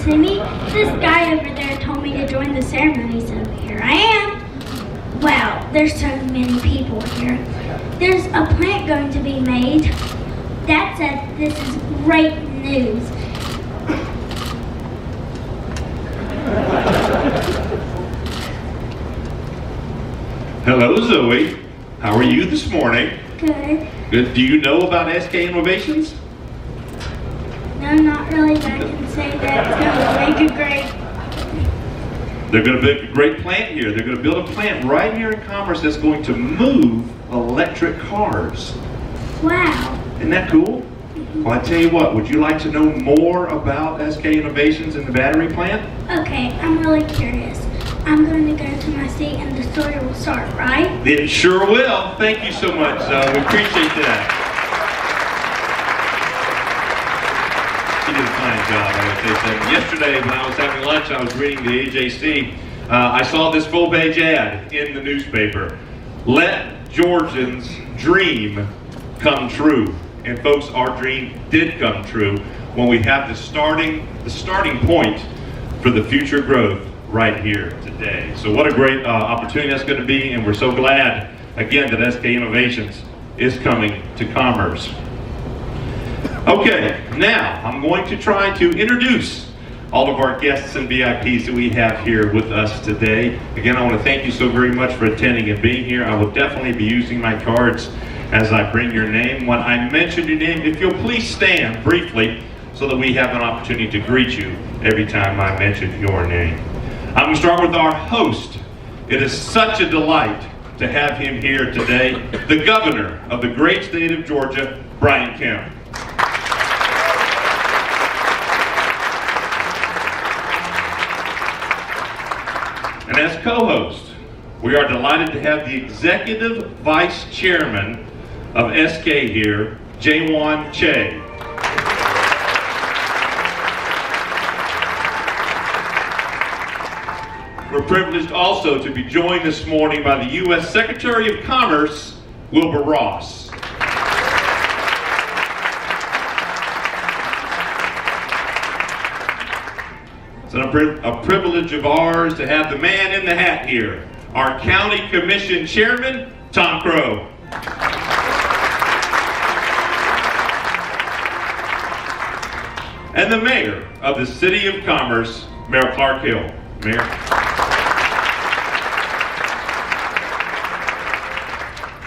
see me? This guy over there told me to join the ceremony, so here I am. Wow, there's so many people here. There's a plant going to be made. Dad said this is great news. Hello, Zoe. How are you this morning? Good. Good. Do you know about SK Innovations? No, not really, but I can say that it's going to make a great. They're going to build a great plant here. They're going to build a plant right here in Commerce that's going to move electric cars. Wow. Isn't that cool? Well, I tell you what, would you like to know more about SK Innovations and the battery plant? Okay, I'm really curious. I'm going to go to my seat and the story will start, right? It sure will. Thank you so much, Zoe. We appreciate that. She did a fine job, I would say. Yesterday, when I was having lunch, I was reading the AJC. I saw this full-page ad in the newspaper. Let Georgians dream come true. And folks, our dream did come true when we have the starting point for the future growth right here today. So what a great opportunity that's going to be, and we're so glad, again, that SK Innovations is coming to Commerce. Okay, now I'm going to try to introduce all of our guests and VIPs that we have here with us today. Again, I want to thank you so very much for attending and being here. I will definitely be using my cards as I bring your name. When I mention your name, if you'll please stand briefly so that we have an opportunity to greet you every time I mention your name. I'm going to start with our host. It is such a delight to have him here today, the governor of the great state of Georgia, Brian Kemp. And as co-host, we are delighted to have the executive vice chairman of SK here, Jaewon Che. We're privileged also to be joined this morning by the U.S. Secretary of Commerce, Wilbur Ross. It's a privilege of ours to have the man in the hat here, our County Commission Chairman, Tom Crow. And the Mayor of the City of Commerce, Mayor Clark Hill. Mayor.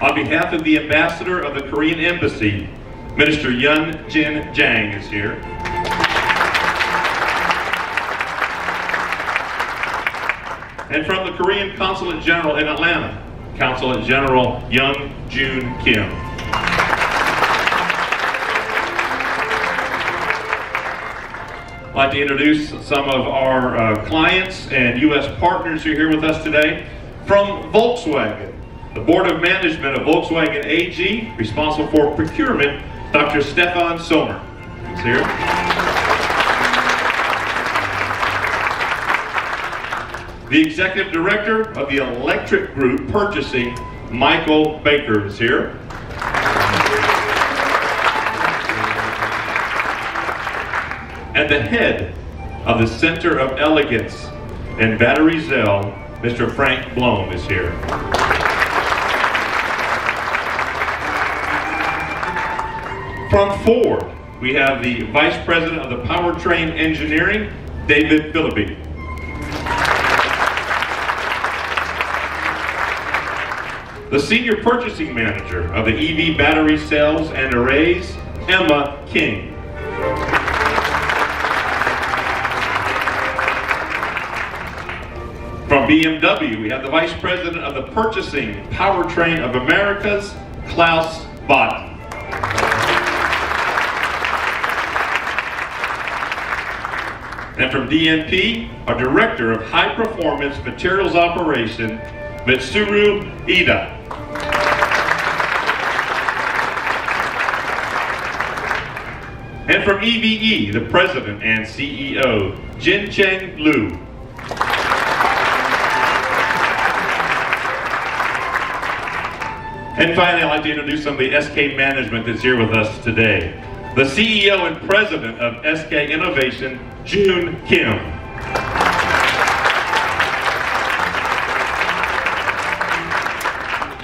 On behalf of the Ambassador of the Korean Embassy, Minister Yun Jin Jang is here. And from the Korean Consulate General in Atlanta, Consulate General Young Joon Kim. I'd like to introduce some of our clients and U.S. partners who are here with us today. From Volkswagen, the Board of Management of Volkswagen AG, responsible for procurement, Dr. Stefan Sommer is here. The Executive Director of the Electric Group Purchasing, Michael Baker is here. And the head of the Center of Elegance in Battery Zell, Mr. Frank Blom is here. From Ford, we have the Vice President of the Powertrain Engineering, David Philippi. The Senior Purchasing Manager of the EV Battery Cells and Arrays, Emma King. From BMW, we have the Vice President of the Purchasing Powertrain of Americas, Klaus Baden. And from DNP, our Director of High Performance Materials Operation, Mitsuru Ida. And from EVE, the President and CEO, Jin Cheng Liu. And finally, I'd like to introduce some of the SK management that's here with us today. The CEO and President of SK Innovation, June Kim.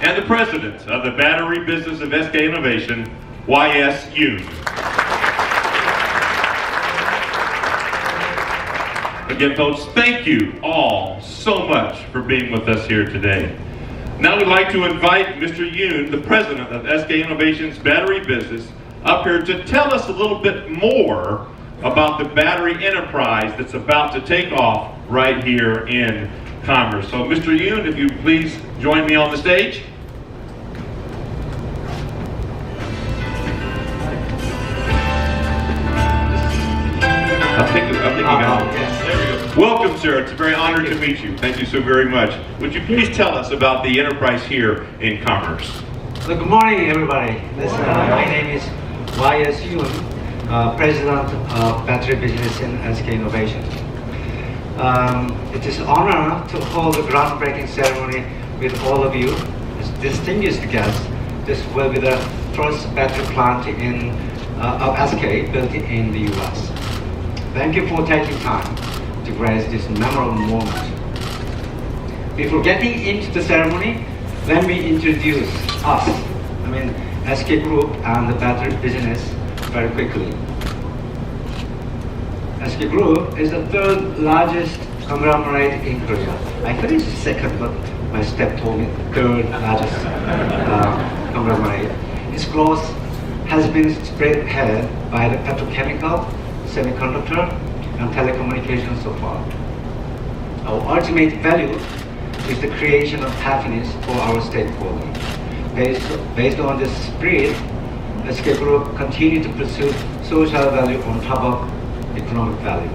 And the president of the battery business of SK Innovation, Y.S. Yoon. Again, folks, thank you all so much for being with us here today. Now we'd like to invite Mr. Yoon, the president of SK Innovation's battery business, up here to tell us a little bit more about the battery enterprise that's about to take off right here in Commerce. So Mr. Yoon, if you please join me on the stage. I think you got it. There we go. Welcome, sir. It's a very honor to meet you. Thank you so very much. Would you please tell us about the enterprise here in Commerce? Well, good morning, everybody. My name is Y.S. Yoon, President of Battery Business in SK Innovation. It is an honor to hold a groundbreaking ceremony with all of you as distinguished guests. This will be the first battery plant of SK built in the U.S. Thank you for taking time to grace this memorable moment. Before getting into the ceremony, let me introduce us, SK Group and the battery business very quickly. SK Group is the third largest conglomerate in Korea. I thought it's the second, but my step told me third largest conglomerate. Its growth has been spearheaded by the petrochemical, semiconductor, and telecommunications so far. Our ultimate value is the creation of happiness for our stakeholders. Based on this spirit, SK Group continue to pursue social value on top of economic value.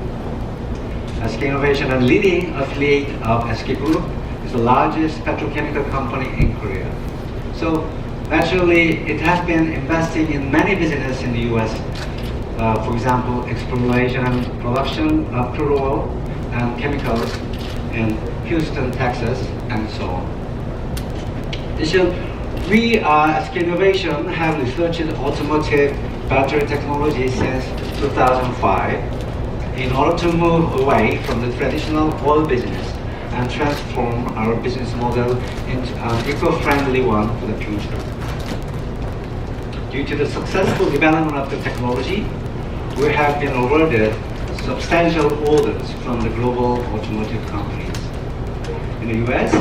SK Innovation, a leading affiliate of SK Group, is the largest petrochemical company in Korea. So naturally, it has been investing in many businesses in the U.S. For example, exploration and production of crude oil and chemicals in Houston, Texas, and so on. We at SK Innovation have researched automotive battery technology since 2005 in order to move away from the traditional oil business and transform our business model into an eco-friendly one for the future. Due to the successful development of the technology, we have been awarded substantial orders from the global automotive companies. In the US,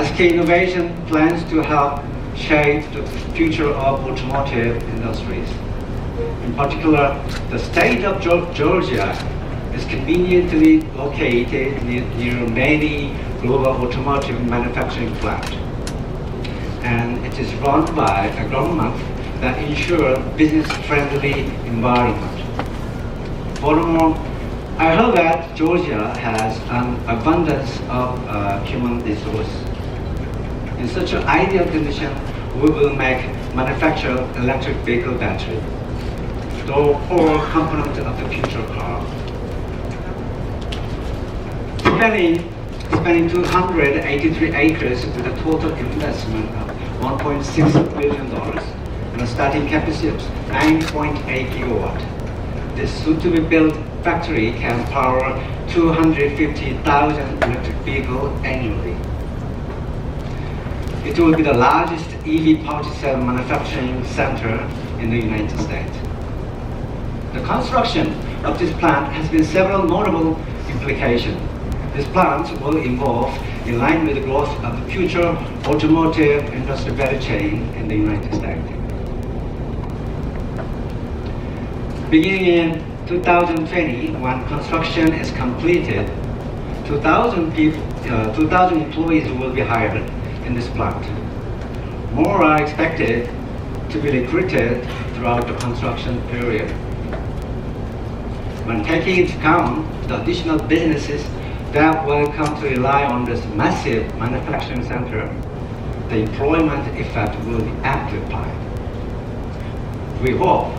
SK Innovation plans to help shape the future of automotive industries. In particular, the state of Georgia is conveniently located near many global automotive manufacturing plants. And it is run by a government that ensures business-friendly environment. Furthermore, I heard that Georgia has an abundance of human resources. In such an ideal condition, we will manufacture electric vehicle battery, the core component of the future car. Spanning 283 acres with a total investment of $1.6 billion and a starting capacity of 9.8 gigawatt. This soon-to-be-built factory can power 250,000 electric vehicles annually. It will be the largest EV power cell manufacturing center in the United States. The construction of this plant has been several notable implications. This plant will evolve in line with the growth of the future automotive industry value chain in the United States. Beginning in 2020, when construction is completed, 2,000 employees will be hired in this plant. More are expected to be recruited throughout the construction period. When taking into account the additional businesses that will come to rely on this massive manufacturing center, the employment effect will be amplified. We hope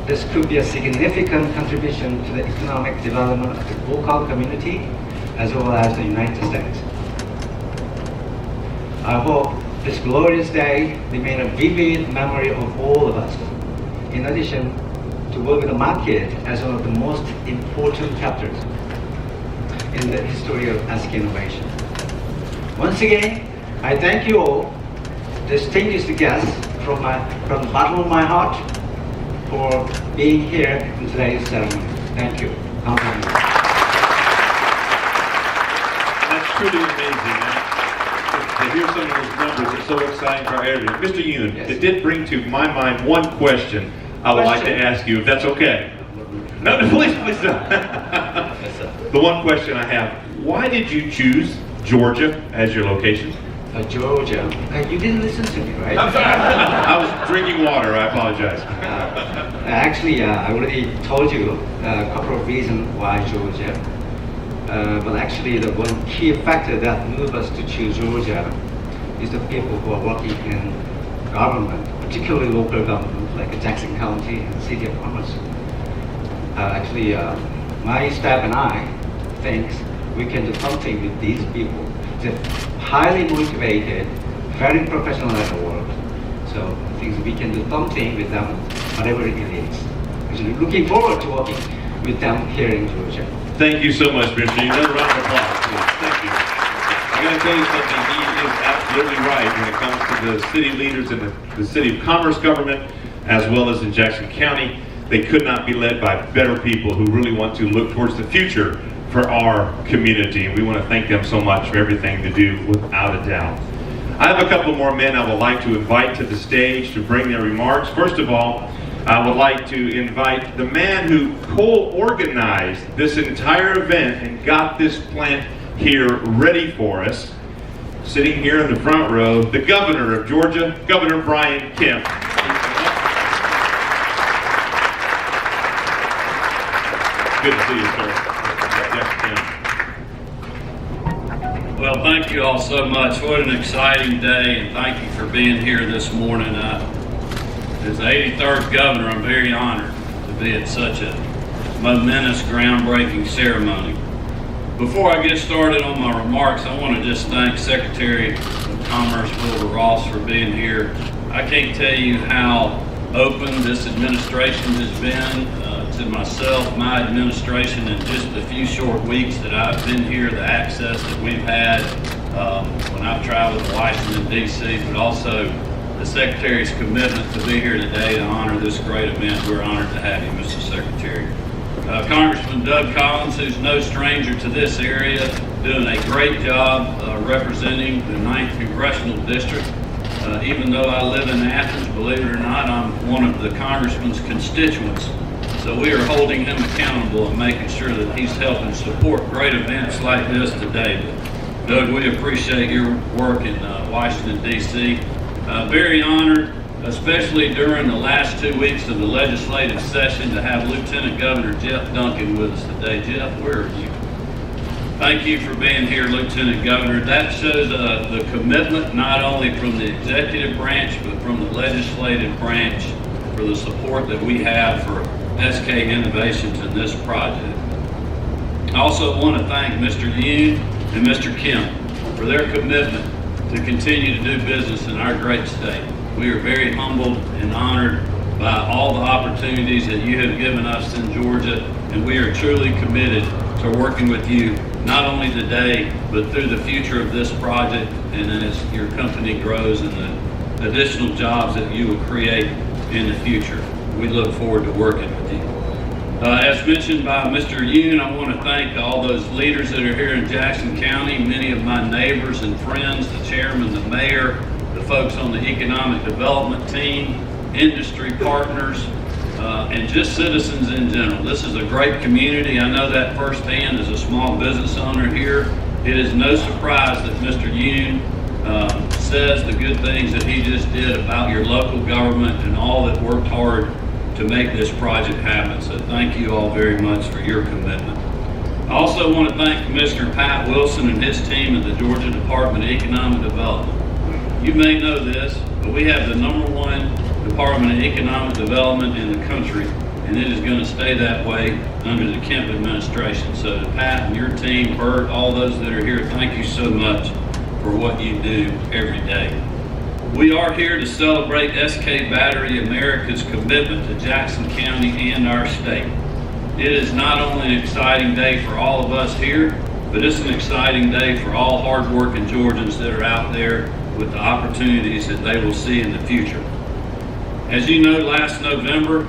this could be a significant contribution to the economic development of the local community as well as the United States. I hope this glorious day remain a vivid memory of all of us. In addition, to work with the market as one of the most important chapters in the history of SKinovation. Once again, I thank you all, distinguished guests, from the bottom of my heart for being here in today's ceremony. Thank you. That's truly amazing. To hear some of those numbers, it's so exciting for our area. Mr. Yoon, Yes. it did bring to my mind one question I would like to ask you, if that's okay. No, please don't. Yes, sir. The one question I have, why did you choose Georgia as your location? Georgia. You didn't listen to me, right? I was drinking water, I apologize. Actually, I already told you a couple of reasons why Georgia. But actually, the one key factor that moved us to choose Georgia is the people who are working in government, particularly local government, like 잭슨카운티 and city of Congressman. Actually, my staff and I think we can do something with these people. They're highly motivated, very professional at their work. So I think we can do something with them, whatever it is. Actually, looking forward to working with them here in Georgia. Thank you so much, Mr. Yoon. Another round of applause, please. Thank you. I got to tell you something, he is absolutely right when it comes to the city leaders in the City of Commerce government, as well as in Jackson County. They could not be led by better people who really want to look towards the future for our community. And we want to thank them so much for everything they do, without a doubt. I have a couple more men I would like to invite to the stage to bring their remarks. First of all, I would like to invite the man who co-organized this entire event and got this plant here ready for us. Sitting here in the front row, the governor of Georgia, Governor Brian Kemp. Good to see you, sir. Well, thank you all so much. What an exciting day, and thank you for being here this morning. As the 83rd governor, I'm very honored to be at such a momentous, groundbreaking ceremony. Before I get started on my remarks, I want to just thank Secretary of Commerce Wilbur Ross for being here. I can't tell you how open this administration has been to myself, my administration, in just a few short weeks that I've been here, the access that we've had when I've traveled to Washington, D.C., but also the Secretary's commitment to be here today to honor this great event. We're honored to have you, Mr. Secretary. Congressman Doug Collins, who's no stranger to this area, doing a great job representing the 9th Congressional District. Even though I live in Athens, believe it or not, I'm one of the Congressman's constituents. So we are holding him accountable and making sure that he's helping support great events like this today. But Doug, we appreciate your work in Washington, D.C. Very honored, especially during the last 2 weeks of the legislative session, to have Lieutenant Governor Jeff Duncan with us today. Jeff, where are you? Thank you for being here, Lieutenant Governor. That shows the commitment not only from the executive branch, but from the legislative branch for the support that we have for SK Innovations in this project. I also want to thank Mr. Yoon and Mr. Kemp for their commitment to continue to do business in our great state. We are very humbled and honored by all the opportunities that you have given us in Georgia, and we are truly committed to working with you, not only today, but through the future of this project, and as your company grows and the additional jobs that you will create in the future. We look forward to working with you. As mentioned by Mr. Yoon, I want to thank all those leaders that are here in Jackson County, many of my neighbors and friends, the chairman, the mayor, the folks on the economic development team, industry partners, and just citizens in general. This is a great community. I know that firsthand as a small business owner here. It is no surprise that Mr. Yoon says the good things that he just did about your local government and all that worked hard to make this project happen. So thank you all very much for your commitment. I also want to thank Commissioner Pat Wilson and his team at the Georgia Department of Economic Development. You may know this, but we have the #1 Department of Economic Development in the country, and it is going to stay that way under the Kemp administration. So to Pat and your team, Bert, all those that are here, thank you so much for what you do every day. We are here to celebrate SK Battery America's commitment to Jackson County and our state. It is not only an exciting day for all of us here, but it's an exciting day for all hard-working Georgians that are out there with the opportunities that they will see in the future. As you know, last November,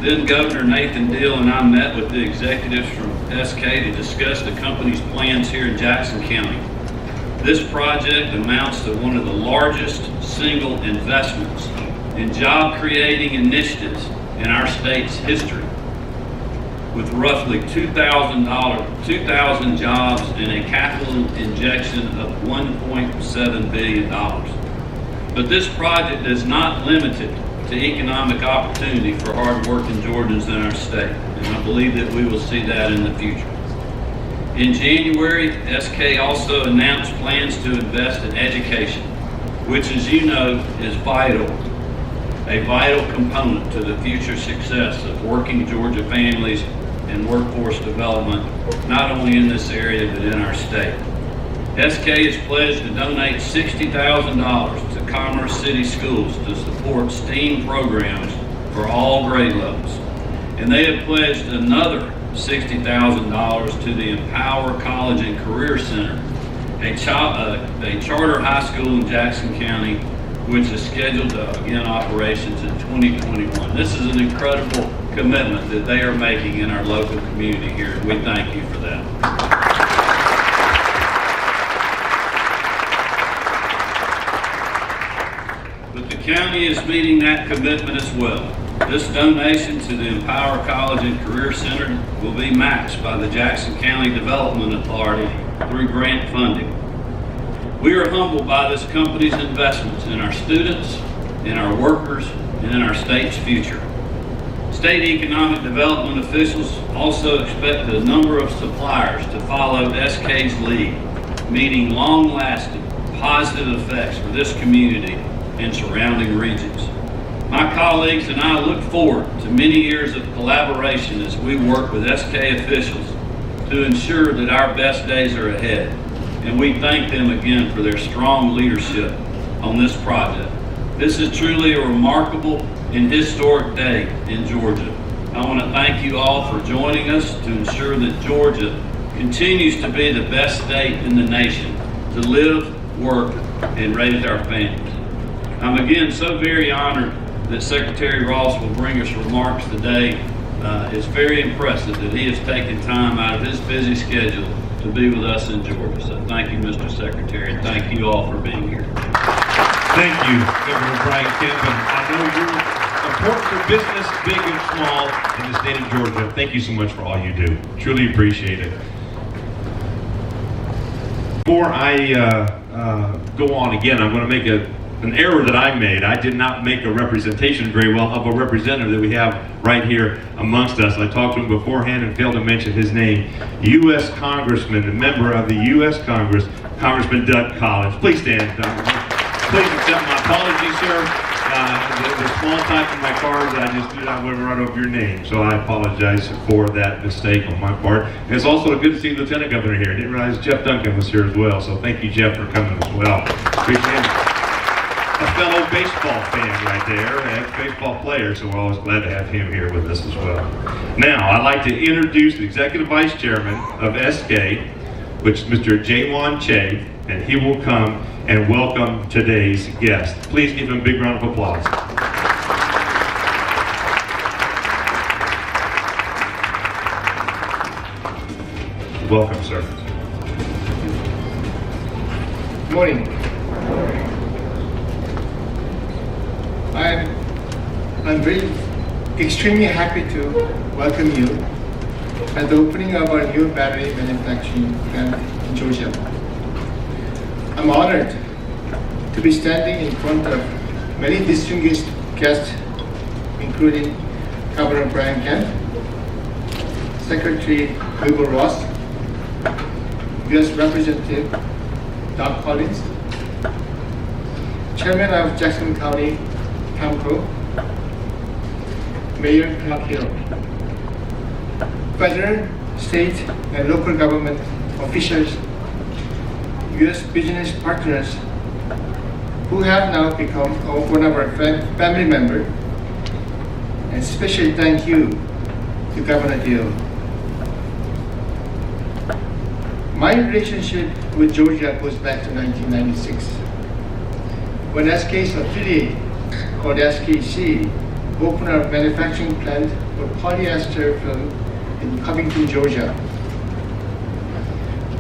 then Governor Nathan Deal and I met with the executives from SK to discuss the company's plans here in Jackson County. This project amounts to one of the largest single investments in job-creating initiatives in our state's history, with roughly 2,000 jobs and a capital injection of $1.7 billion. But this project is not limited to economic opportunity for hard-working Georgians in our state, and I believe that we will see that in the future. In January, SK also announced plans to invest in education, which, as you know, is a vital component to the future success of working Georgia families and workforce development, not only in this area but in our state. SK has pledged to donate $60,000 to Commerce City schools to support STEAM programs for all grade levels. And they have pledged another $60,000 to the Empower College and Career Center, a charter high school in Jackson County, which is scheduled to begin operations in 2021. This is an incredible commitment that they are making in our local community here, and we thank you for that. But the county is meeting that commitment as well. This donation to the Empower College and Career Center will be matched by the Jackson County Development Authority through grant funding. We are humbled by this company's investments in our students, in our workers, and in our state's future. State economic development officials also expect a number of suppliers to follow SK's lead, meaning long-lasting positive effects for this community and surrounding regions. My colleagues and I look forward to many years of collaboration as we work with SK officials to ensure that our best days are ahead, and we thank them again for their strong leadership on this project. This is truly a remarkable and historic day in Georgia. I want to thank you all for joining us to ensure that Georgia continues to be the best state in the nation to live, work, and raise our families. I'm again so very honored that Secretary Ross will bring us remarks today. It's very impressive that he has taken time out of his busy schedule to be with us in Georgia. So thank you, Mr. Secretary, and thank you all for being here. Thank you, Governor Brian Kemp, and I know you're important for business, big and small, in the state of Georgia. Thank you so much for all you do. Truly appreciate it. Before I go on again, I'm going to make an error that I made. I did not make a representation very well of a representative that we have right here amongst us. I talked to him beforehand and failed to mention his name. U.S. Congressman, a member of the U.S. Congress, Congressman Doug Collins. Please stand. Please accept my apologies, sir. The small type in my cards, I just did not want to write over your name, so I apologize for that mistake on my part. And it's also good to see Lieutenant Governor here. I didn't realize Jeff Duncan was here as well, so thank you, Jeff, for coming as well. Appreciate it. A fellow baseball fan right there, a baseball player, so we're always glad to have him here with us as well. Now, I'd like to introduce the Executive Vice Chairman of SK, which is Mr. Jaewon Che, and he will come and welcome today's guest. Please give him a big round of applause. Welcome, sir. Good morning. I'm very extremely happy to welcome you at the opening of our new battery manufacturing plant in Georgia. I'm honored to be standing in front of many distinguished guests, including Governor Brian Kemp, Secretary Wilbur Ross, U.S. Representative Doug Collins, Chairman of Jackson County, Tom Crow, Mayor Clark Hill, federal, state, and local government officials, U.S. business partners, who have now become one of our family members. And special thank you to Governor Hill. My relationship with Georgia goes back to 1996, when SK's affiliate called SKC opened our manufacturing plant for polyester film in Covington, Georgia.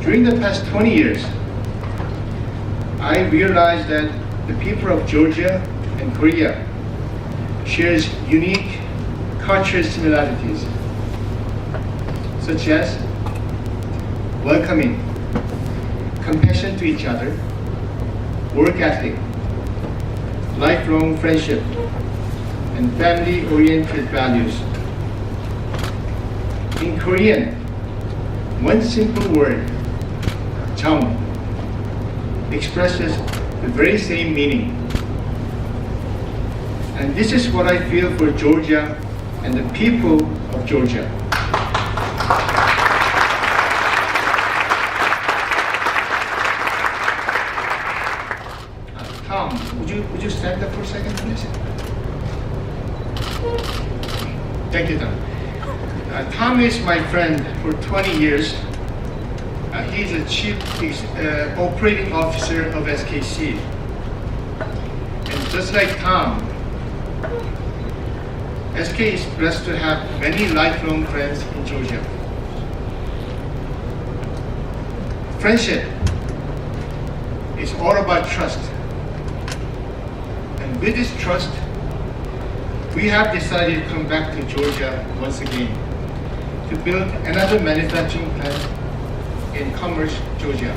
During the past 20 years, I realized that the people of Georgia and Korea shares unique cultural similarities, such as welcoming, compassion to each other, work ethic, lifelong friendship, and family-oriented values. In Korean, one simple word, 정, expresses the very same meaning. And this is what I feel for Georgia and the people of Georgia. Tom, would you stand up for a second, please? Thank you, Tom. Tom is my friend for 20 years. He's the Chief Operating Officer of SKC. And just like Tom, SK is blessed to have many lifelong friends in Georgia. Friendship is all about trust. And with this trust, we have decided to come back to Georgia once again to build another manufacturing plant in Commerce, Georgia.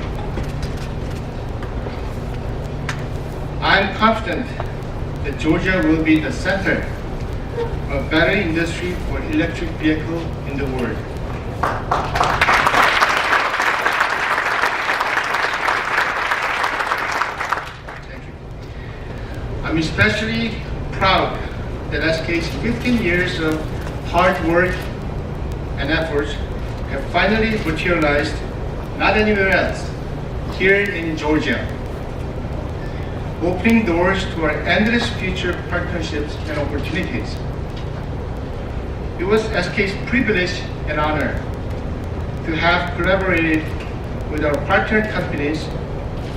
I am confident that Georgia will be the center of battery industry for electric vehicle in the world. Thank you. I'm especially proud that SK's 15 years of hard work and efforts have finally materialized not anywhere else, here in Georgia, opening doors to our endless future partnerships and opportunities. It was SK's privilege and honor to have collaborated with our partner companies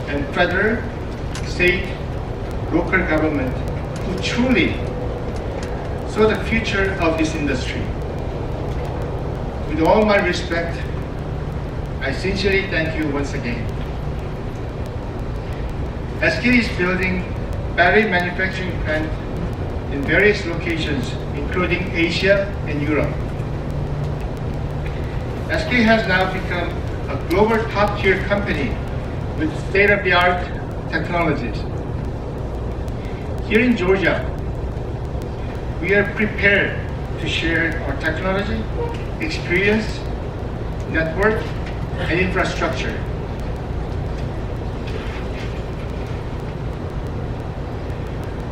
and federal, state, local government who truly saw the future of this industry. With all my respect, I sincerely thank you once again. SK is building battery manufacturing plant in various locations, including Asia and Europe. SK has now become a global top-tier company with state-of-the-art technologies. Here in Georgia, we are prepared to share our technology, experience, network, and infrastructure.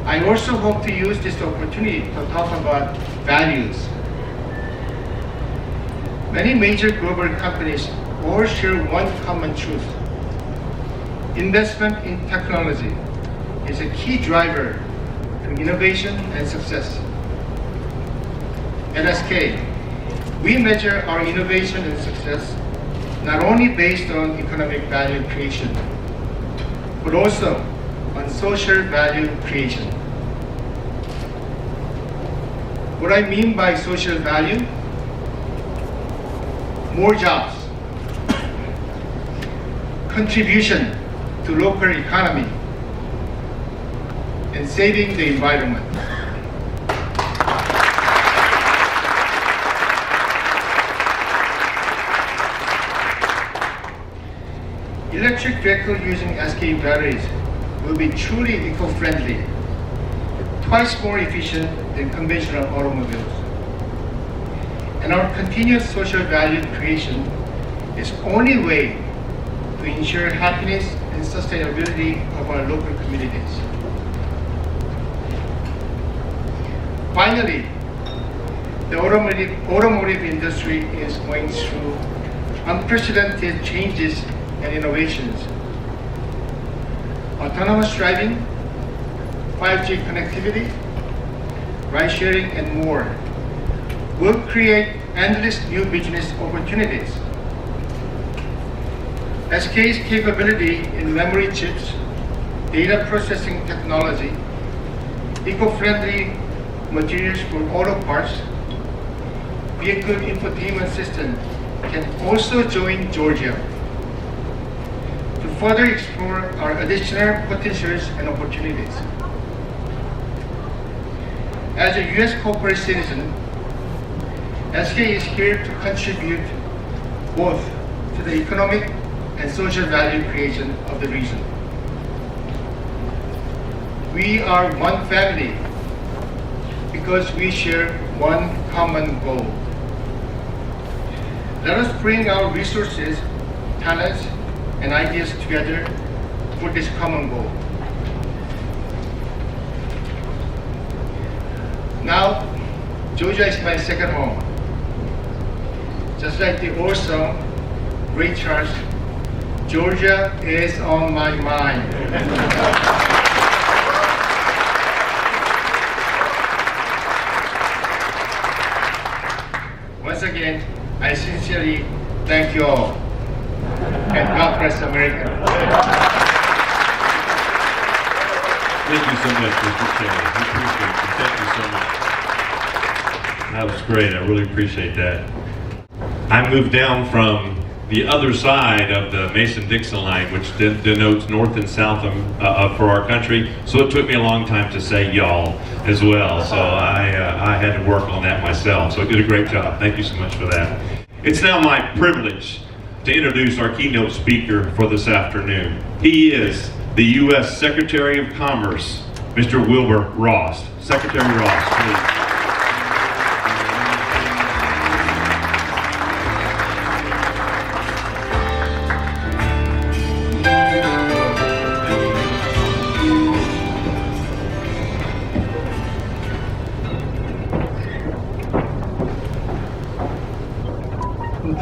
I also hope to use this opportunity to talk about values. Many major global companies all share one common truth. Investment in technology is a key driver to innovation and success. At SK, we measure our innovation and success not only based on economic value creation, but also on social value creation. What I mean by social value: more jobs, contribution to local economy, and saving the environment. Electric vehicle using SK batteries will be truly eco-friendly, twice more efficient than conventional automobiles. And our continuous social value creation is only way to ensure happiness and sustainability of our local communities. Finally, the automotive industry is going through unprecedented changes and innovations. Autonomous driving, 5G connectivity, ride sharing, and more will create endless new business opportunities. SK's capability in memory chips, data processing technology, eco-friendly materials for auto parts, vehicle infotainment system can also join Georgia to further explore our additional potentials and opportunities. As a U.S. corporate citizen, SK is here to contribute both to the economic and social value creation of the region. We are one family because we share one common goal. Let us bring our resources, talents, and ideas together for this common goal. Now, Georgia is my second home. Just like the old song, Ray Charles, Georgia is on my mind. Once again, I sincerely thank you all, and God bless America. Thank you so much, Mr. Chairman. We appreciate you. Thank you so much. That was great. I really appreciate that. I moved down from the other side of the Mason-Dixon line, which denotes north and south for our country. So it took me a long time to say y'all as well. So I had to work on that myself. So I did a great job. Thank you so much for that. It's now my privilege to introduce our keynote speaker for this afternoon. He is the U.S. Secretary of Commerce, Mr. Wilbur Ross. Secretary Ross, please.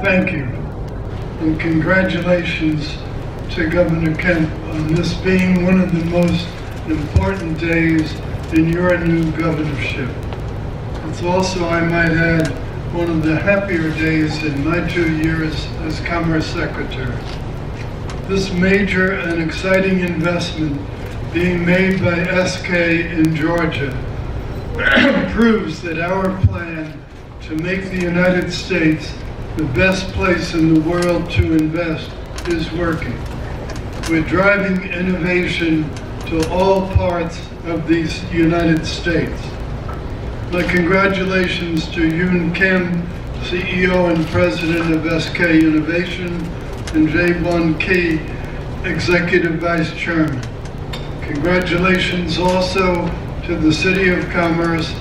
Thank you, and congratulations to Governor Kemp on this being one of the most important days in your new governorship. It's also, I might add, one of the happier days in my 2 years as Commerce Secretary. This major and exciting investment being made by SK in Georgia proves that our plan to make the United States the best place in the world to invest is working. We're driving innovation to all parts of the United States. My congratulations to Yoon Kim, CEO and President of SK Innovation, and Jae-won Key, Executive Vice Chairman. Congratulations also to the City of Commerce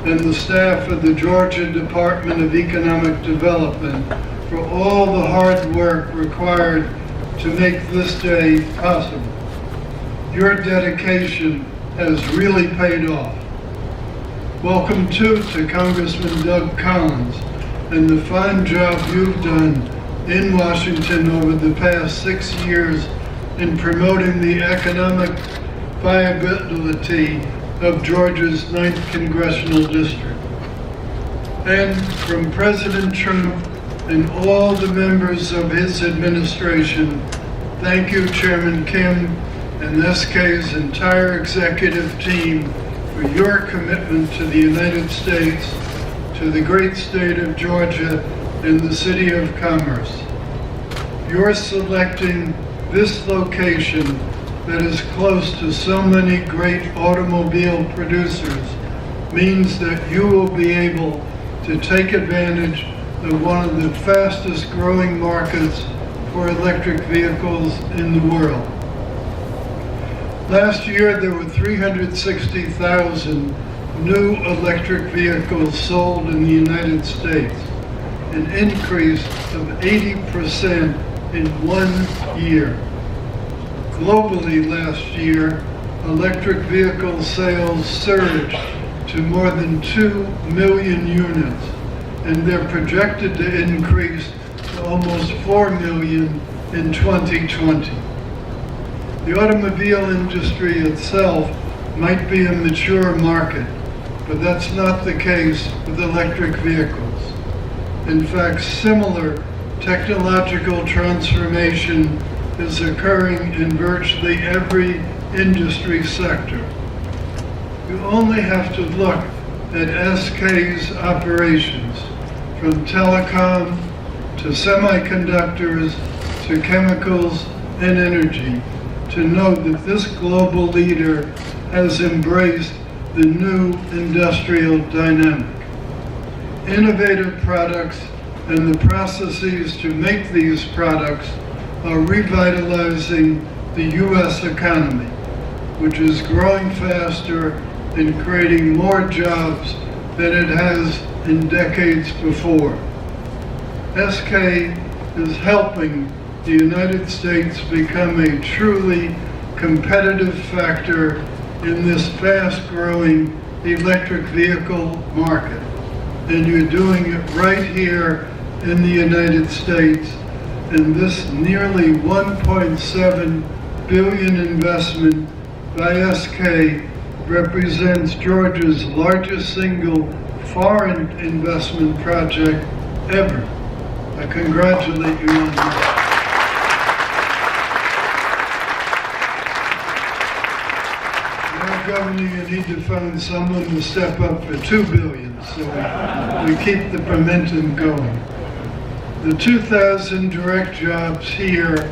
and the staff of the Georgia Department of Economic Development for all the hard work required to make this day possible. Your dedication has really paid off. Welcome too to Congressman Doug Collins and the fine job you've done in Washington over the past 6 years in promoting the economic viability of Georgia's 9th Congressional District. And from President Trump and all the members of his administration, thank you, Chairman Kim and SK's entire executive team for your commitment to the United States, to the great state of Georgia, and the City of Commerce. Your selecting this location that is close to so many great automobile producers means that you will be able to take advantage of one of the fastest growing markets for electric vehicles in the world. Last year there were 360,000 new electric vehicles sold in the United States, an increase of 80% in 1 year. Globally last year, electric vehicle sales surged to more than 2 million units, and they're projected to increase to almost 4 million in 2020. The automobile industry itself might be a mature market, but that's not the case with electric vehicles. In fact, similar technological transformation is occurring in virtually every industry sector. You only have to look at SK's operations, from telecom to semiconductors to chemicals and energy, to know that this global leader has embraced the new industrial dynamic. Innovative products and the processes to make these products are revitalizing the U.S. economy, which is growing faster and creating more jobs than it has in decades before. SK is helping the United States become a truly competitive factor in this fast-growing electric vehicle market. And you're doing it right here in the United States. And this nearly $1.7 billion investment by SK represents Georgia's largest single foreign investment project ever. I congratulate you on that. Governor, you need to find someone to step up for $2 billion, so we keep the momentum going. The 2,000 direct jobs here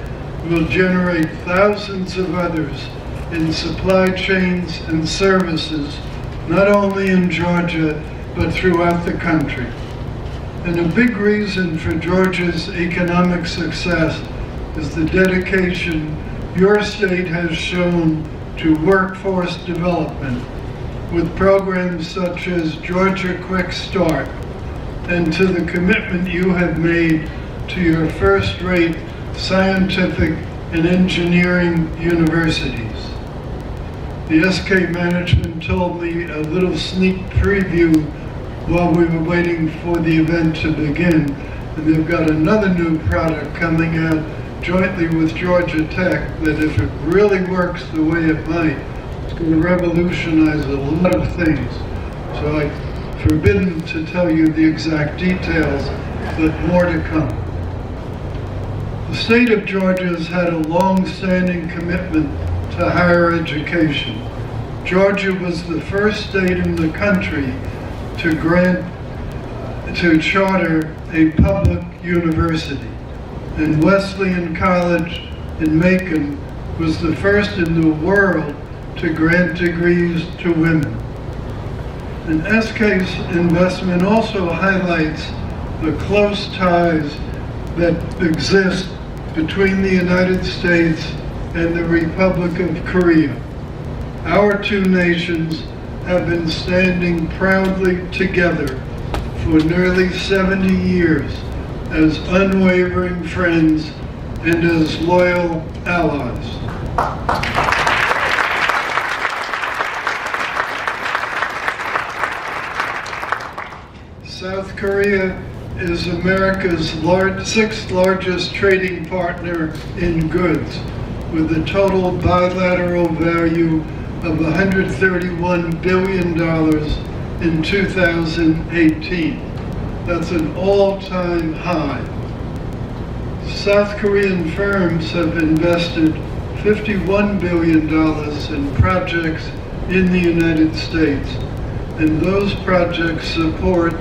will generate thousands of others in supply chains and services, not only in Georgia, but throughout the country. And a big reason for Georgia's economic success is the dedication your state has shown to workforce development with programs such as Georgia Quick Start, and to the commitment you have made to your first-rate scientific and engineering universities. The SK management told me a little sneak preview while we were waiting for the event to begin, and they've got another new product coming out jointly with Georgia Tech that, if it really works the way it might, it's going to revolutionize a lot of things. So I'm forbidden to tell you the exact details, but more to come. The state of Georgia has had a long-standing commitment to higher education. Georgia was the first state in the country to charter a public university. And Wesleyan College in Macon was the first in the world to grant degrees to women. And SK's investment also highlights the close ties that exist between the United States and the Republic of Korea. Our two nations have been standing proudly together for nearly 70 years as unwavering friends and as loyal allies. South Korea is America's sixth largest trading partner in goods, with a total bilateral value of $131 billion in 2018. That's an all-time high. South Korean firms have invested $51 billion in projects in the United States, and those projects support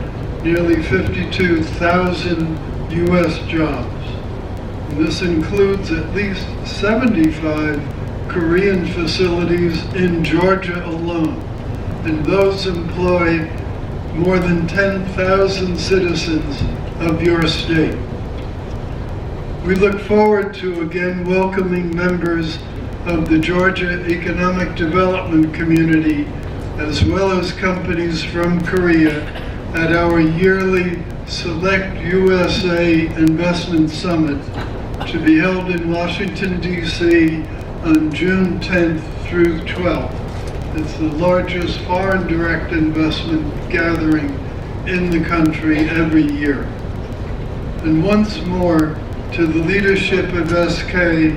nearly 52,000 U.S. jobs. And this includes at least 75 Korean facilities in Georgia alone, and those employ more than 10,000 citizens of your state. We look forward to again welcoming members of the Georgia Economic Development Community, as well as companies from Korea, at our yearly Select USA Investment Summit, to be held in Washington, D.C. on June 10th through 12th. It's the largest foreign direct investment gathering in the country every year. And once more, to the leadership of SK,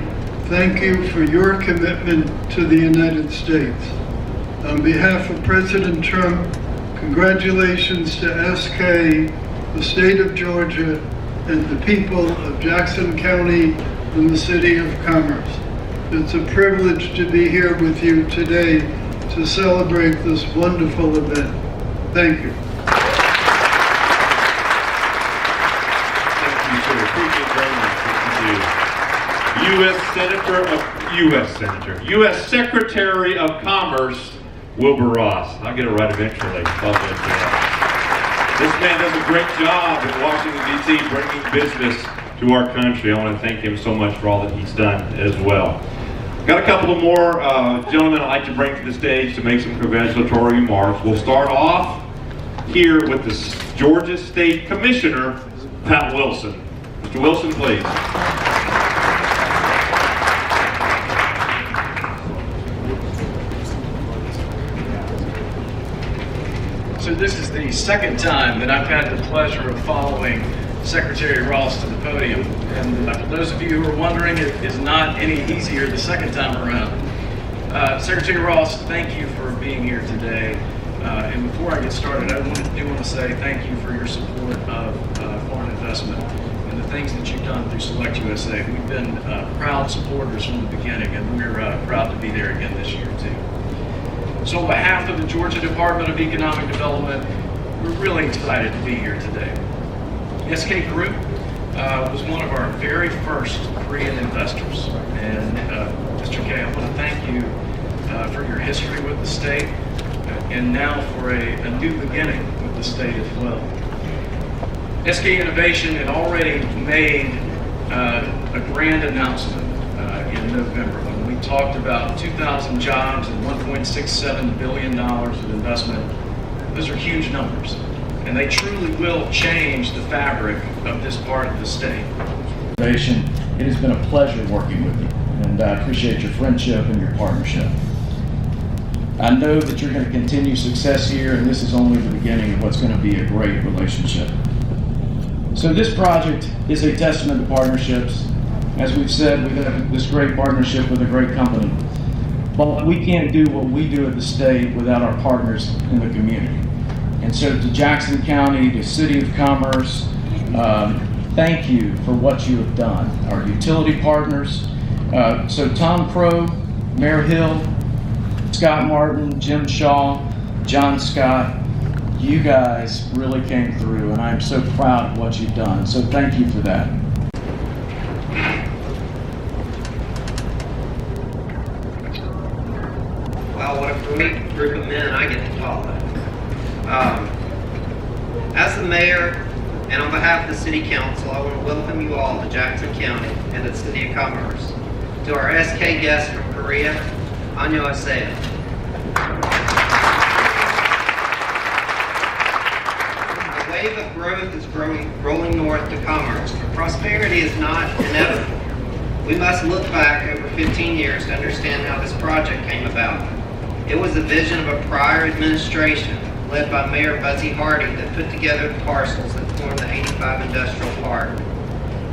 thank you for your commitment to the United States. On behalf of President Trump, congratulations to SK, the state of Georgia, and the people of Jackson County and the City of Commerce. It's a privilege to be here with you today to celebrate this wonderful event. Thank you. Thank you, sir. Appreciate it very much. Thank you. U.S. Secretary of Commerce, Wilbur Ross. I'll get it right eventually. This man does a great job in Washington, D.C., bringing business to our country. I want to thank him so much for all that he's done as well. Got a couple of more gentlemen I'd like to bring to the stage to make some congratulatory remarks. We'll start off here with the Georgia State Commissioner, Pat Wilson. Mr. Wilson, please. So this is the second time that I've had the pleasure of following Secretary Ross to the podium. And for those of you who are wondering, it is not any easier the second time around. Secretary Ross, thank you for being here today. And before I get started, I do want to say thank you for your support of foreign investment and the things that you've done through Select USA. We've been proud supporters from the beginning, and we're proud to be there again this year too. So on behalf of the Georgia Department of Economic Development, we're really excited to be here today. SK Group was one of our very first Korean investors. And Mr. K, I want to thank you for your history with the state and now for a new beginning with the state as well. SK Innovation had already made a grand announcement in November when we talked about 2,000 jobs and $1.67 billion of investment. Those are huge numbers, and they truly will change the fabric of this part of the state. It has been a pleasure working with you, and I appreciate your friendship and your partnership. I know that you're going to continue success here, and this is only the beginning of what's going to be a great relationship. So this project is a testament to partnerships. As we've said, we have this great partnership with a great company. But we can't do what we do at the state without our partners in the community. And so to Jackson County, to City of Commerce, thank you for what you have done. Our utility partners, so Tom Crow, Mayor Hill, Scott Martin, Jim Shaw, John Scott, you guys really came through, and I'm so proud of what you've done. So thank you for that. Wow, what a great group of men I get to talk with. As the mayor and on behalf of the City Council, I want to welcome you all to Jackson County and the City of Commerce. To our SK guests from Korea, 안녕하세요. The wave of growth is rolling north to Commerce, but prosperity is not inevitable. We must look back over 15 years to understand how this project came about. It was the vision of a prior administration led by Mayor Buzzy Hardy that put together the parcels that formed the 85 Industrial Park.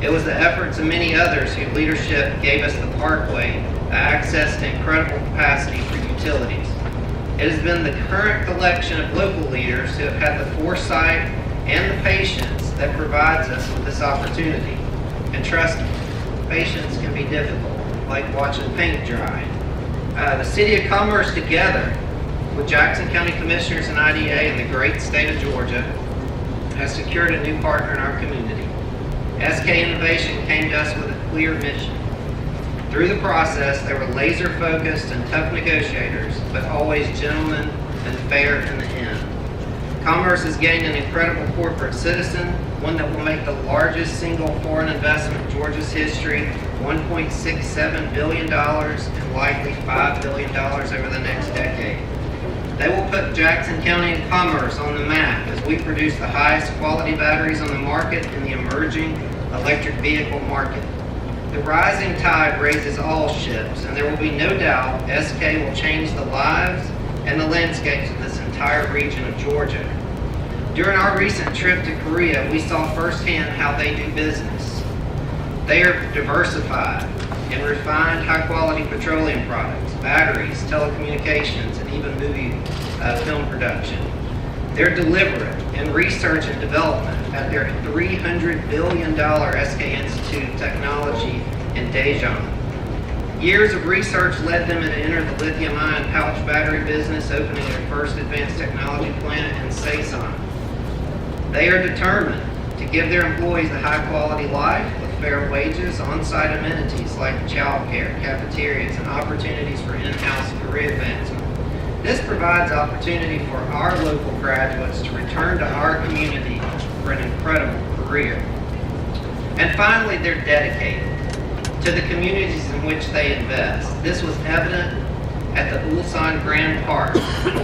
It was the efforts of many others whose leadership gave us the Parkway access to incredible capacity for utilities. It has been the current collection of local leaders who have had the foresight and the patience that provides us with this opportunity. And trust me, patience can be difficult, like watching paint dry. The City of Commerce, together with Jackson County Commissioners and IDA and the great state of Georgia, has secured a new partner in our community. SK Innovation came to us with a clear mission. Through the process, they were laser focused and tough negotiators, but always gentlemen and fair in the end. Commerce has gained an incredible corporate citizen, one that will make the largest single foreign investment in Georgia's history, $1.67 billion and likely $5 billion over the next decade. They will put Jackson County and Commerce on the map as we produce the highest quality batteries on the market in the emerging electric vehicle market. The rising tide raises all ships, and there will be no doubt SK will change the lives and the landscapes of this entire region of Georgia. During our recent trip to Korea, we saw firsthand how they do business. They are diversified and refined high-quality petroleum products, batteries, telecommunications, and even movie film production. They're deliberate in research and development at their $300 billion SK Institute of Technology in Daejeon. Years of research led them to enter the lithium-ion pouch battery business, opening their first advanced technology plant in Saison. They are determined to give their employees a high-quality life with fair wages, on-site amenities like childcare, cafeterias, and opportunities for in-house career advancement. This provides opportunity for our local graduates to return to our community for an incredible career. And finally, they're dedicated to the communities in which they invest. This was evident at the Ulsan Grand Park, a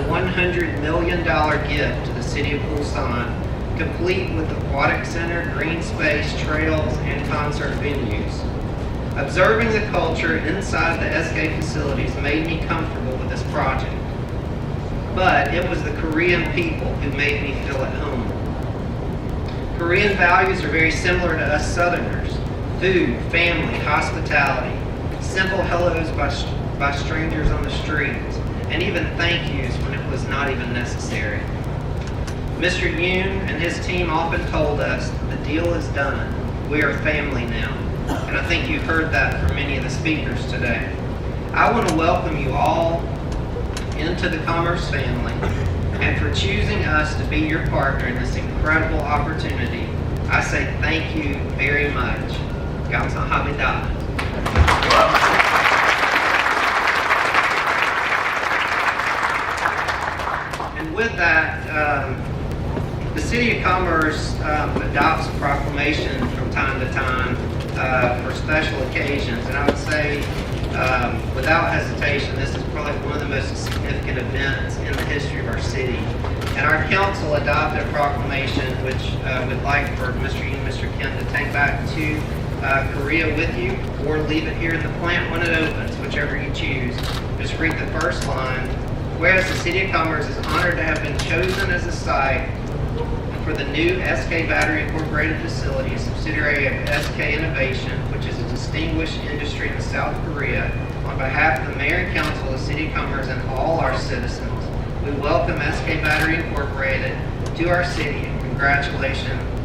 $100 million gift to the city of Ulsan, complete with aquatic center, green space, trails, and concert venues. Observing the culture inside the SK facilities made me comfortable with this project. But it was the Korean people who made me feel at home. Korean values are very similar to us Southerners. Food, family, hospitality, simple hellos by strangers on the streets, and even thank yous when it was not even necessary. Mr. Yoon and his team often told us, the deal is done. We are family now. And I think you heard that from many of the speakers today. I want to welcome you all into the Commerce family, and for choosing us to be your partner in this incredible opportunity, I say thank you very much. 감사합니다. And with that, the City of Commerce adopts a proclamation from time to time for special occasions, and I would say without hesitation, this is probably one of the most significant events in the history of our city. And our council adopted a proclamation which we'd like for Mr. Yoon and Mr. Kim to take back to Korea with you, or leave it here in the plant when it opens, whichever you choose. Just read the first line. Whereas the City of Commerce is honored to have been chosen as a site for the new SK Battery Incorporated facility, a subsidiary of SK Innovation, which is a distinguished industry in South Korea, on behalf of the Mayor and Council of the City of Commerce and all our citizens, we welcome SK Battery Incorporated to our city and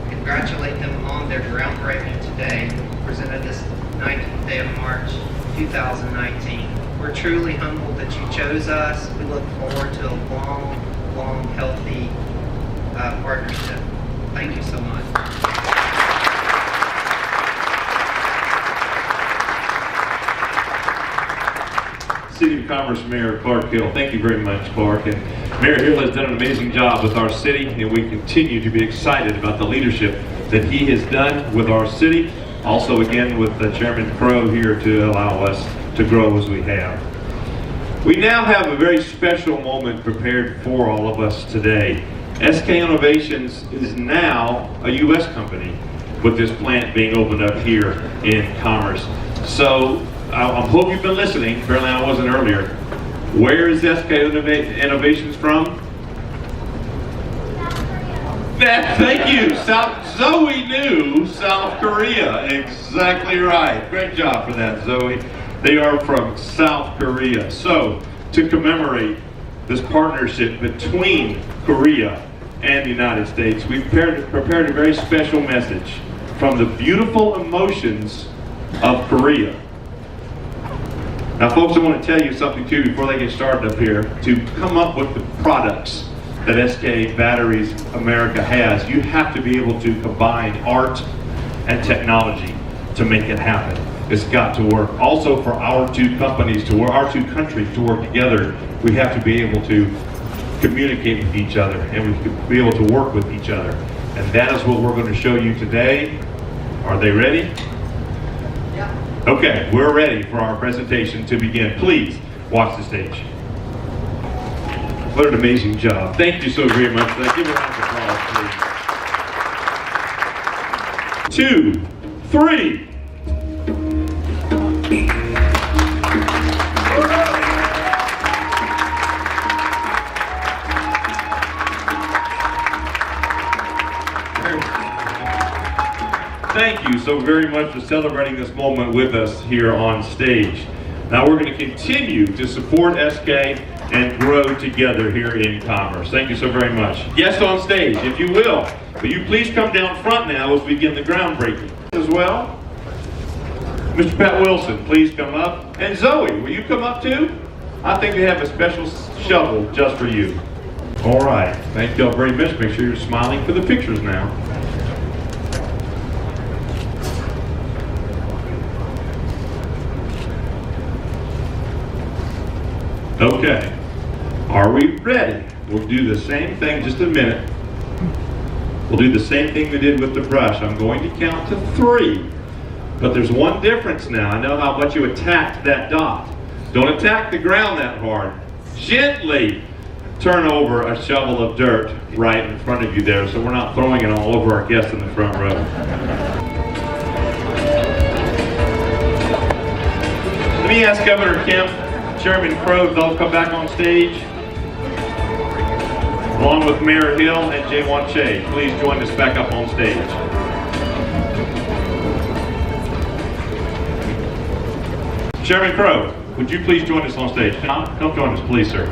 congratulate them on their groundbreaking today, presented this 19th day of March 2019. We're truly humbled that you chose us. We look forward to a long, healthy partnership. Thank you so much. City of Commerce Mayor Clark Hill. Thank you very much, Clark. And Mayor Hill has done an amazing job with our city, and we continue to be excited about the leadership that he has done with our city. Also, again, with Chairman Crow here to allow us to grow as we have. We now have a very special moment prepared for all of us today. SK Innovations is now a U.S. company with this plant being opened up here in Commerce. So I hope you've been listening. Apparently I wasn't earlier. Where is SK Innovations from? Thank you. Zoe knew South Korea. Exactly right. Great job for that, Zoe. They are from South Korea. So to commemorate this partnership between Korea and the United States, we've prepared a very special message from the beautiful emotions of Korea. Now, folks, I want to tell you something too before they get started up here. To come up with the products that SK Batteries America has, you have to be able to combine art and technology to make it happen. It's got to work. Also, for our two companies to work, our two countries to work together, we have to be able to communicate with each other, and we have to be able to work with each other. And that is what we're going to show you today. Are they ready? Yeah. Okay, we're ready for our presentation to begin. Please watch the stage. What an amazing job. Thank you so very much for that. Give a round of applause, please. 2, 3. Thank you so very much for celebrating this moment with us here on stage. Now we're going to continue to support SK and grow together here in Commerce. Thank you so very much. Guests on stage, if you will you please come down front now as we begin the groundbreaking as well. Mr. Pat Wilson, please come up. And Zoe, will you come up too? I think they have a special shovel just for you. All right, thank you all very much. Make sure you're smiling for the pictures now. Okay, are we ready? We'll do the same thing, just a minute. We'll do the same thing we did with the brush. I'm going to count to 3, but there's one difference now. I know how much you attacked that dot. Don't attack the ground that hard. Gently turn over a shovel of dirt right in front of you there so we're not throwing it all over our guests in the front row. Let me ask Governor Kemp, Chairman Crow, they'll come back on stage, along with Mayor Hill and Jaewon Che. Please join us back up on stage. Chairman Crow, would you please join us on stage? Come join us, please, sir.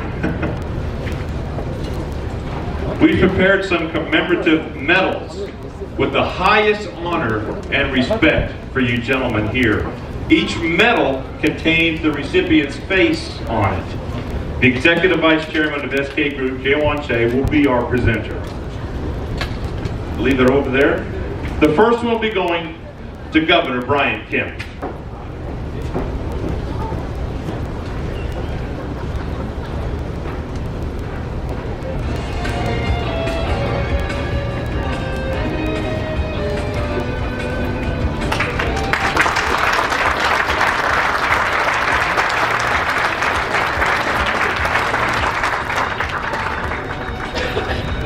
We've prepared some commemorative medals with the highest honor and respect for you gentlemen here. Each medal contains the recipient's face on it. The Executive Vice Chairman of SK Group, Jaewon Che, will be our presenter. I believe they're over there. The first one will be going to Governor Brian Kemp.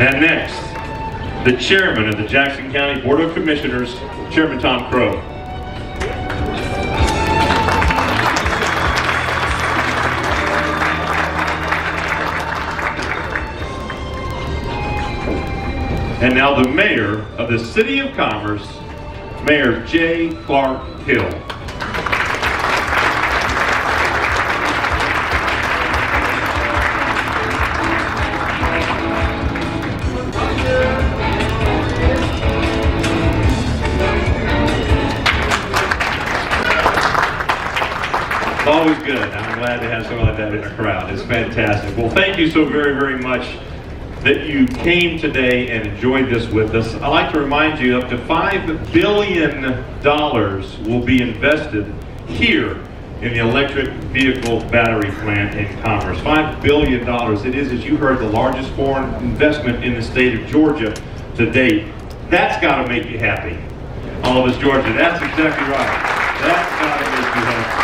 And next, the Chairman of the Jackson County Board of Commissioners, Chairman Tom Crow. And now the Mayor of the City of Commerce, Mayor J. Clark Hill. Always good. I'm glad to have someone like that in the crowd. It's fantastic. Well, thank you so very, very much that you came today and enjoyed this with us. I'd like to remind you up to $5 billion will be invested here in the electric vehicle battery plant in Commerce. $5 billion. It is, as you heard, the largest foreign investment in the state of Georgia to date. That's got to make you happy. All of us Georgia, that's exactly right. That's got to make you happy.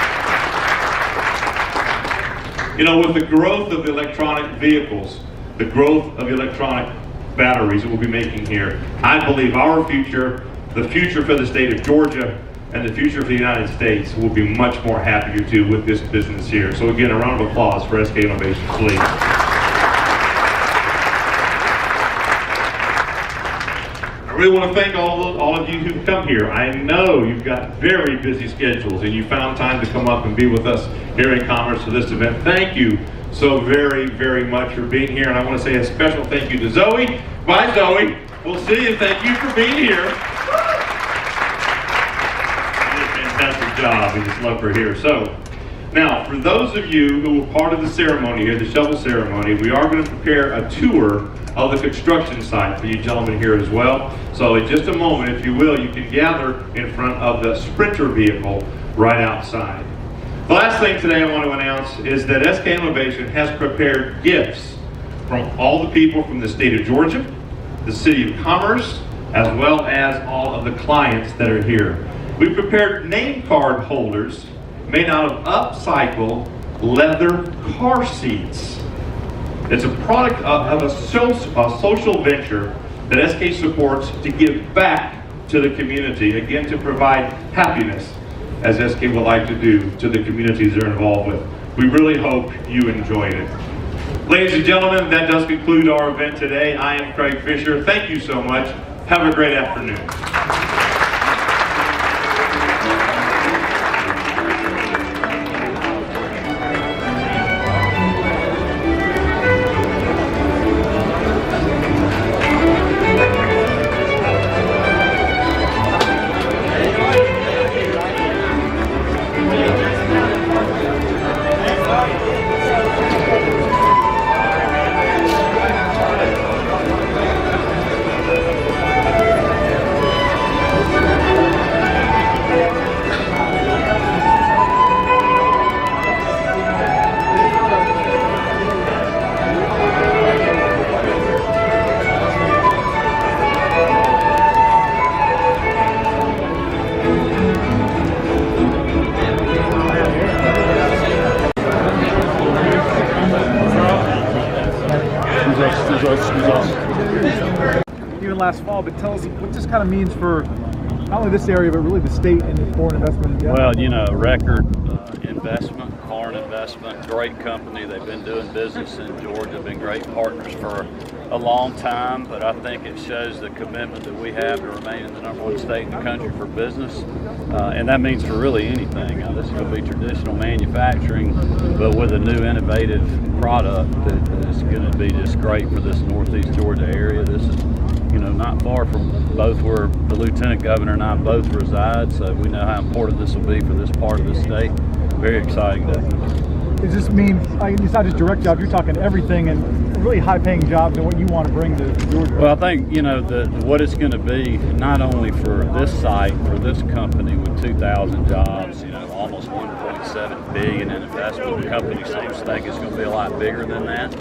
You know, with the growth of electronic vehicles, the growth of electronic batteries that we'll be making here, I believe our future, the future for the state of Georgia, and the future for the United States will be much more happier too with this business here. So again, a round of applause for SKinobeation, please. I really want to thank all of you who've come here. I know you've got very busy schedules and you found time to come up and be with us here in Commerce for this event. Thank you so very, very much for being here. And I want to say a special thank you to Zoe. Bye, Zoe. We'll see you. Thank you for being here. You did a fantastic job. We just love her here. So, now, for those of you who were part of the ceremony here, the shovel ceremony, we are going to prepare a tour of the construction site for you gentlemen here as well. So in just a moment, if you will, you can gather in front of the Sprinter vehicle right outside. The last thing today I want to announce is that SK Innovation has prepared gifts from all the people from the state of Georgia, the City of Commerce, as well as all of the clients that are here. We prepared name card holders made out of upcycled leather car seats. It's a product of a social venture that SK supports to give back to the community, again to provide happiness, as SK would like to do to the communities they're involved with. We really hope you enjoyed it. Ladies and gentlemen, that does conclude our event today. I am Craig Fisher. Thank you so much. Have a great afternoon. growth is awesome. Even last fall, but tell us what this kind of means for not only this area, but really the state and foreign investment. Well, you know, record investment, foreign investment, great company. They've been doing business in Georgia, been great partners for a long time, but I think it shows the commitment that we have to remain in the #1 state in the country for business, and that means for really anything. Now, this is going to be traditional manufacturing, but with a new innovative product that is going to be just great for this Northeast Georgia area. This is, you know, not far from both where the Lieutenant Governor and I both reside, so we know how important this will be for this part of the state. Very exciting day. Does this mean it's not just direct jobs, you're talking everything and really high-paying jobs and what you want to bring to Georgia? Well, I think, you know, what it's going to be, not only for this site, for this company with 2,000 jobs, you know, almost $1.7 billion in investment. The company seems to think it's going to be a lot bigger than that.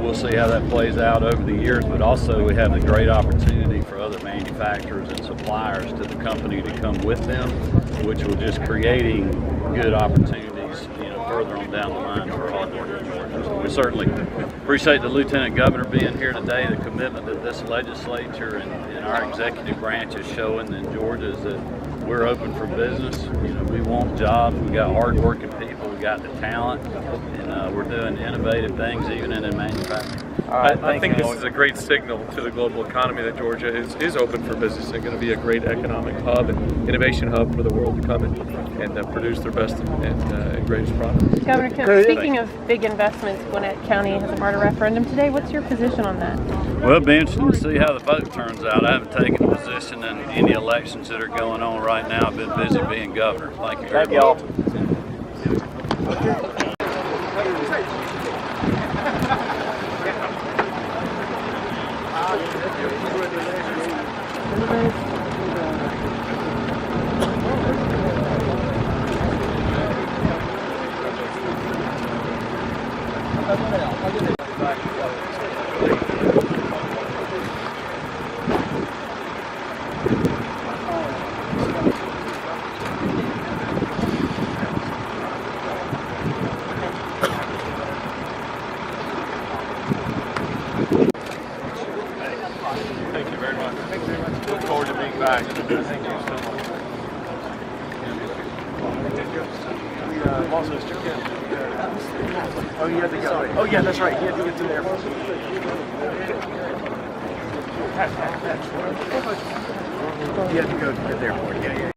We'll see how that plays out over the years, but also we have a great opportunity for other manufacturers and suppliers to the company to come with them, which will just creating good opportunities, you know, further on down the line for all Northern Georgia. So we certainly appreciate the Lieutenant Governor being here today. The commitment that this legislature and our executive branch is showing in Georgia is that we're open for business. You know, we want jobs. We got hardworking people. We got the talent, and we're doing innovative things even in manufacturing. I think this is a great signal to the global economy that Georgia is open for business and going to be a great economic hub and innovation hub for the world to come and produce their best and greatest products. Governor Kemp, speaking of big investments, Gwinnett County has a BARTA referendum today. What's your position on that? Well, it'll be interesting to see how the vote turns out. I haven't taken a position in any elections that are going on right now. I've been busy being governor. Thank you very much. Oh yeah, that's right. He had to get to there. You had to go to the airport. Yeah.